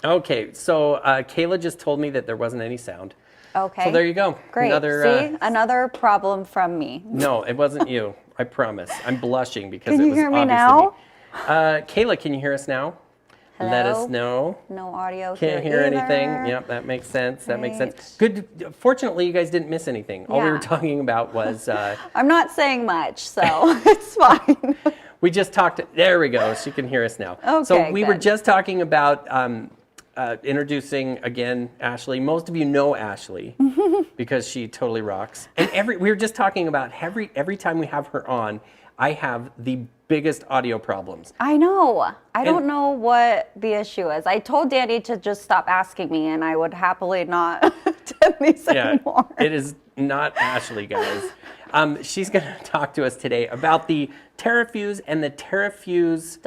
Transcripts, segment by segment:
Okay, so Kayla just told me that there wasn't any sound. Okay. So there you go. Great. See, another problem from me. No, it wasn't you. I promise. I'm blushing because Can it you was hear me obviously now? me. Kayla, can you hear us now? Hello? Let us know. No audio Can't here hear either. anything. Yep, that makes sense. That makes Right. sense. Good. Fortunately, you guys didn't miss anything. All we were Yeah. talking about was I'm not saying much, so it's fine. we just talked. There we go. She can hear us now. Okay, so we were good. just talking about introducing again Ashley. Most of you know Ashley because she totally rocks. And we were just talking about every time we have her on, I have the biggest audio problems. I know. I don't know what the issue is. I told Danny to just stop asking me, and I would happily not attend these anymore. It is not Ashley, guys. She's going to talk to us today about the TerraFuse and the TerraFuse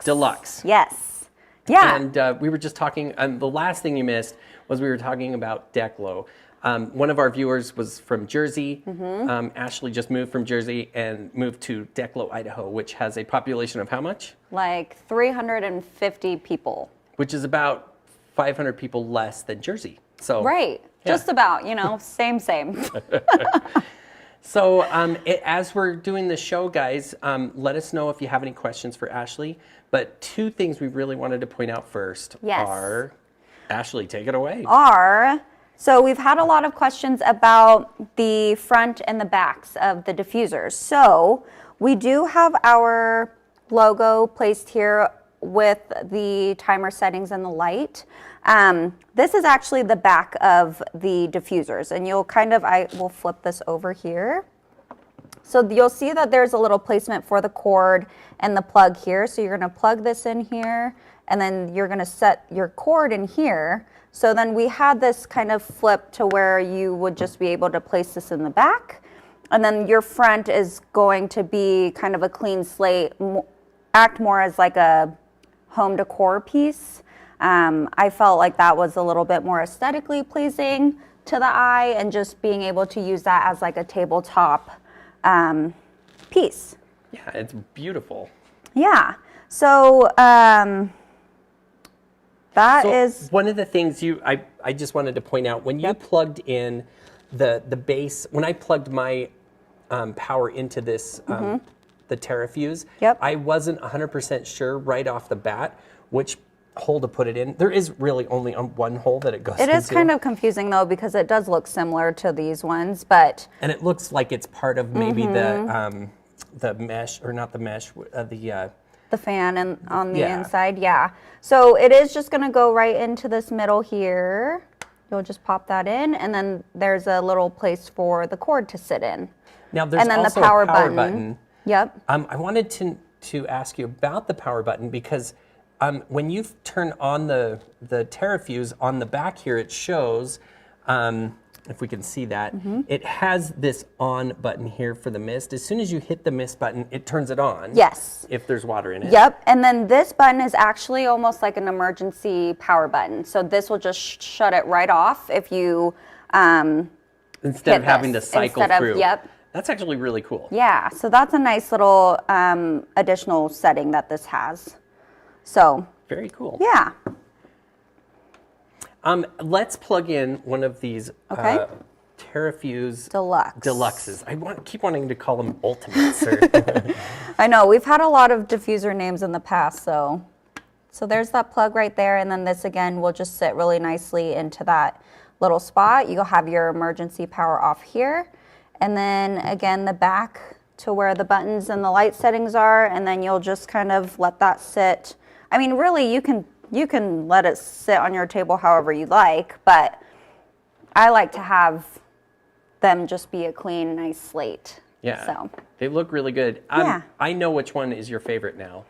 Deluxe. Yes. Yeah. And we were just talking, the last thing you missed was we were talking about Declo. One of our viewers was from Jersey. Ashley just moved from Jersey and moved to Declo, Idaho, which has a population of how much? Like 350 people. Which is about 500 people less than Jersey. So Right. Yeah. Just about, same. So as we're doing the show, guys, let us know if you have any questions for Ashley. But two things we really wanted to point out first are, Ashley, take it away. So we've had a lot of questions about the front and the backs of the diffusers. So we do have our logo placed here with the timer settings and the light. This is actually the back of the diffusers, and I will flip this over here. So you'll see that there's a little placement for the cord and the plug here. So you're going to plug this in here, and then you're going to set your cord in here. So then we had this kind of flip to where you would just be able to place this in the back. And then your front is going to be kind of a clean slate, act more as like a home decor piece. I felt like that was a little bit more aesthetically pleasing to the eye, and just being able to use that as like a tabletop piece. Yeah, it's beautiful. Yeah. So that is one of the things I just wanted to point out, when you plugged in the base, when I plugged my power into this the TerraFuse, I wasn't 100% sure right off the bat which hole to put it in. There is really only one hole that it goes into. It is kind of confusing though, because it does look similar to these ones, but and it looks like it's part of maybe the mesh, or not the mesh, the fan and on the inside, So it is just going to go right into this middle here. You'll just pop that in, and then there's a little place for the cord to sit in. Now there's also the power button. Yep. I wanted to ask you about the power button, because when you turn on the TerraFuse on the back here, it shows, if we can see that, it has this on button here for the mist. As soon as you hit the mist button, it turns it on. Yes. If there's water in it. Yep. And then this button is actually almost like an emergency power button. So this will just shut it right off if you instead of having to cycle through. Yep. That's actually really cool. Yeah. So that's a nice little additional setting that this has. So very cool. Yeah. Let's plug in one of these TerraFuse Deluxes. I keep wanting to call them Ultimates. I know, we've had a lot of diffuser names in the past, so there's that plug right there, and then this again will just sit really nicely into that little spot. You'll have your emergency power off here, and then again the back to where the buttons and the light settings are, and then you'll just kind of let that sit. I mean, really, you can let it sit on your table however you like, but I like to have them just be a clean, nice slate. Yeah, so they look really good. I know which one is your favorite now.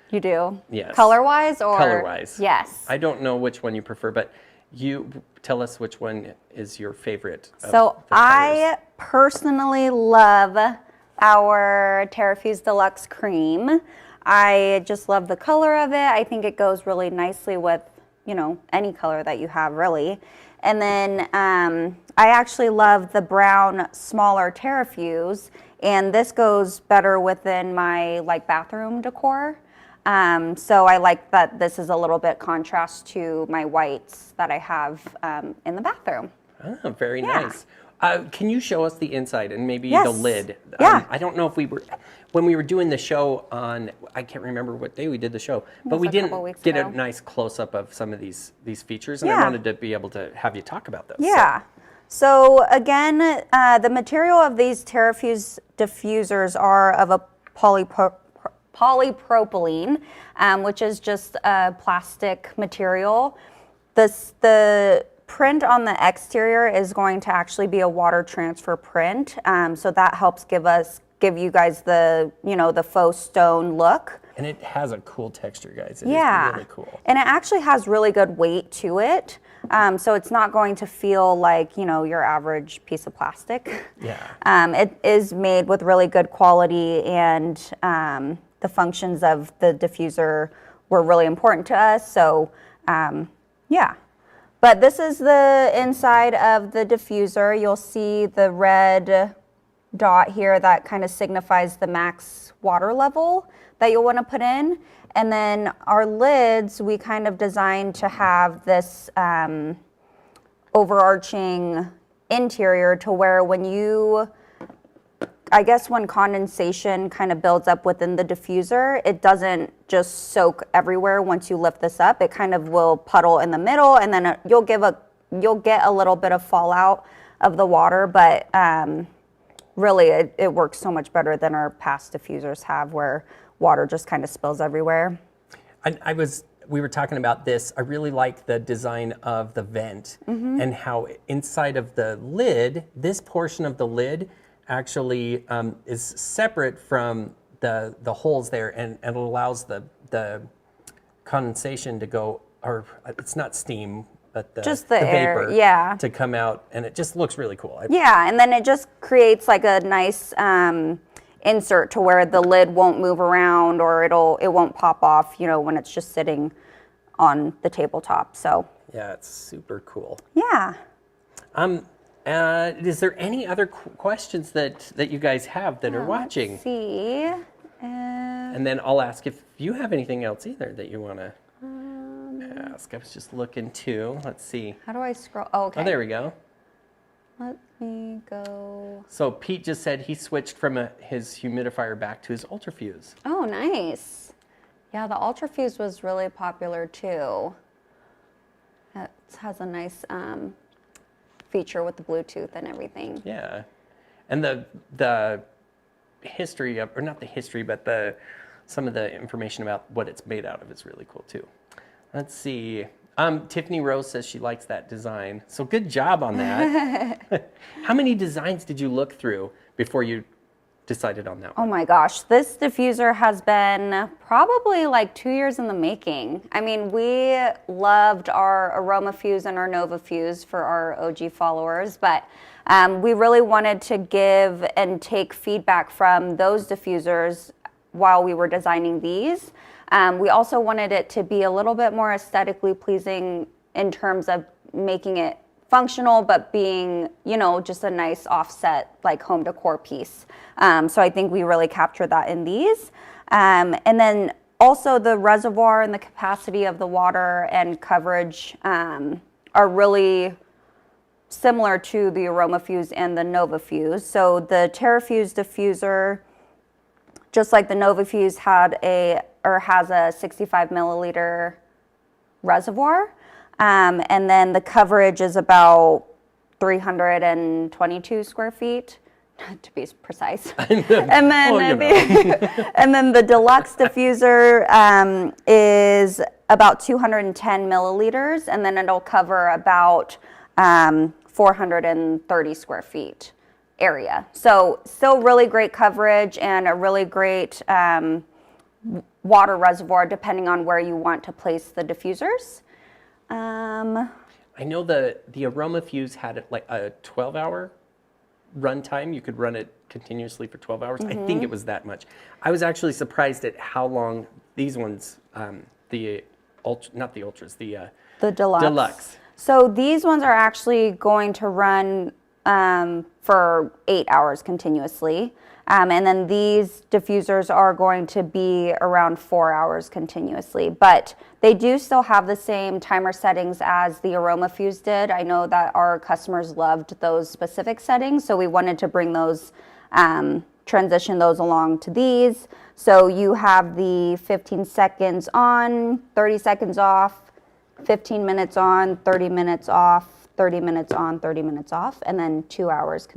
You do? Yes. Color-wise or? Color-wise. Yes. I don't know which one you prefer, but you tell us which one is your favorite. So I personally love our TerraFuse Deluxe Cream. I just love the color of it. I think it goes really nicely with, any color that you have, really. And then I actually love the brown, smaller TerraFuse, and this goes better within my bathroom decor. So I like that this is a little bit contrast to my whites that I have in the bathroom. Oh, very Yeah. nice. Can you show us the inside and maybe Yes. the lid? Yeah. I don't know if when we were doing the show on, I can't remember what day we did the show, but we a couple didn't weeks get ago. a nice close-up of some of these features, and I Yeah. wanted to be able to have you talk about those. Yeah. So again, the material of these TerraFuse diffusers are of a polypropylene, which is just a plastic material. The print on the exterior is going to actually be a water transfer print, so that helps give you guys the the faux stone look. And it has a cool texture, guys. It Yeah, is really cool. and it actually has really good weight to it, so it's not going to feel like your average piece of plastic. Yeah. It is made with really good quality, and the functions of the diffuser were really important to us. So yeah. But this is the inside of the diffuser. You'll see the red dot here that kind of signifies the max water level that you'll want to put in. And then our lids, we kind of designed to have this overarching interior to where when condensation kind of builds up within the diffuser, it doesn't just soak everywhere once you lift this up. It kind of will puddle in the middle, and then you'll get a little bit of fallout of the water, but really it works so much better than our past diffusers have, where water just kind of spills everywhere. We were talking about this. I really like the design of the vent and how inside of the lid, this portion of the lid actually is separate from the holes there, and it allows the condensation to go, or it's not steam, but the air, vapor yeah, to come out, and it just looks really cool. Yeah, and then it just creates like a nice insert to where the lid won't move around, or it won't pop off, when it's just sitting on the tabletop. So yeah, it's super cool. Yeah. Is there any other questions that you guys have that are watching? Let's see. And then I'll ask if you have anything else either that you want to ask. I was just looking too. Let's see. How do I scroll? Oh, okay. Oh, there we go. Let me go. So Pete just said he switched from his humidifier back to his Ultrafuse. Oh, nice. Yeah, the Ultrafuse was really popular too. It has a nice feature with the Bluetooth and everything. Yeah, and the history of, or not the history, but some of the information about what it's made out of is really cool too. Let's see. Tiffany Rose says she likes that design. So good job on that. How many designs did you look through before you decided on that one? Oh my gosh, this diffuser has been probably like 2 years in the making. I mean, we loved our AromaFuse and our NovaFuse for our OG followers, but we really wanted to give and take feedback from those diffusers while we were designing these. We also wanted it to be a little bit more aesthetically pleasing in terms of making it functional, but being, just a nice offset, like home decor piece. So I think we really captured that in these. And then also the reservoir and the capacity of the water and coverage are really similar to the AromaFuse and the NovaFuse. So the TerraFuse diffuser, just like the NovaFuse has a 65 milliliter reservoir. And then the coverage is about 322 square feet, to be precise. And then and then the deluxe diffuser is about 210 milliliters, and then it'll cover about 430 square feet area. So still really great coverage and a really great water reservoir depending on where you want to place the diffusers. I know the AromaFuse had like a 12-hour run time. You could run it continuously for 12 hours. I think it was that much. I was actually surprised at how long these ones, not the Ultras, the deluxe. Deluxe. So these ones are actually going to run for 8 hours continuously. And then these diffusers are going to be around 4 hours continuously. But they do still have the same timer settings as the AromaFuse did. I know that our customers loved those specific settings, so we wanted to bring those, transition those along to these. So you have the 15 seconds on, 30 seconds off, 15 minutes on, 30 minutes off, 30 minutes on, 30 minutes off, and then 2 hours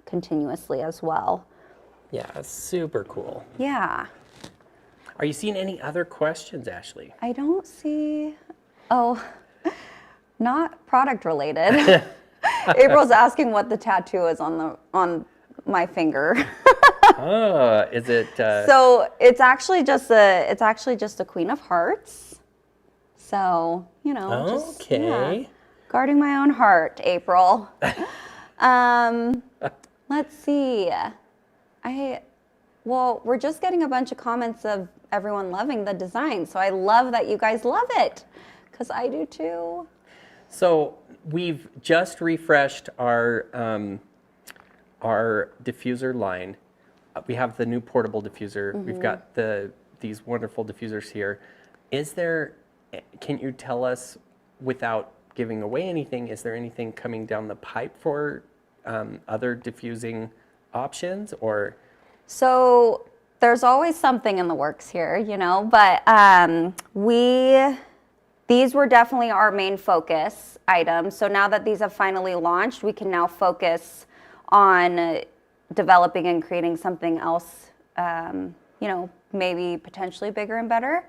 continuously as well. Yeah, super cool. Yeah. Are you seeing any other questions, Ashley? I don't see, not product related. April's asking what the tattoo is on my finger. Oh, is it? So it's actually just a Queen of Hearts. So, you know, just, okay. guarding my own heart, April. Let's see. Well, we're just getting a bunch of comments of everyone loving the design. So I love that you guys love it, because I do too. So we've just refreshed our diffuser line. We have the new portable diffuser. We've got these wonderful diffusers here. Can you tell us, without giving away anything, is there anything coming down the pipe for other diffusing options, or? So there's always something in the works here, you know, but these were definitely our main focus items. So now that these have finally launched, we can now focus on developing and creating something else, you know, maybe potentially bigger and better.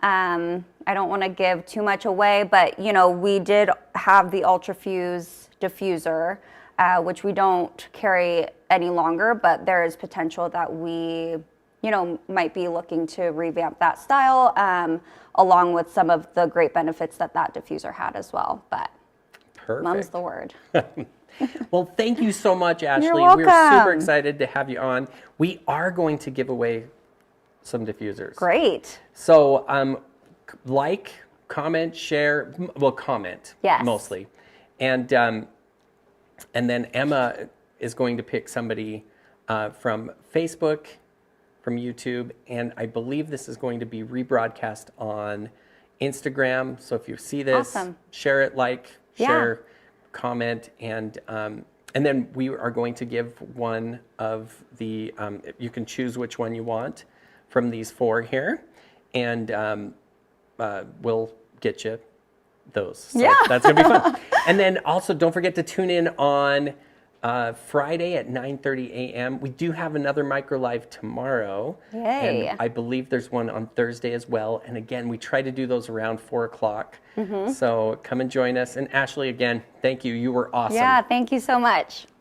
I don't want to give too much away, but, you know, we did have the TerraFuse Diffuser, which we don't carry any longer, but there is potential that we, you know, might be looking to revamp that style, along with some of the great benefits that diffuser had as well. But Perfect. Mum's the word. Well, thank you so much, Ashley. You're welcome. We're super excited to have you on. We are going to give away some diffusers. Great. So, like, comment, share. Well, comment. Yes. Mostly, and then Emma is going to pick somebody from Facebook, from YouTube, and I believe this is going to be rebroadcast on Instagram. So if you see this, Awesome. share it, Yeah. share, comment, and then we are going to give one of the. You can choose which one you want from these 4 here, and we'll get you those. So Yeah. that's going to be fun. And then also don't forget to tune in on Friday at 9:30 a.m. We do have another Micro Live tomorrow. Yay. And I believe there's one on Thursday as well. And again, we try to do those around 4 o'clock. So come and join us. And Ashley, again, thank you. You were awesome. Yeah, thank you so much. Bye.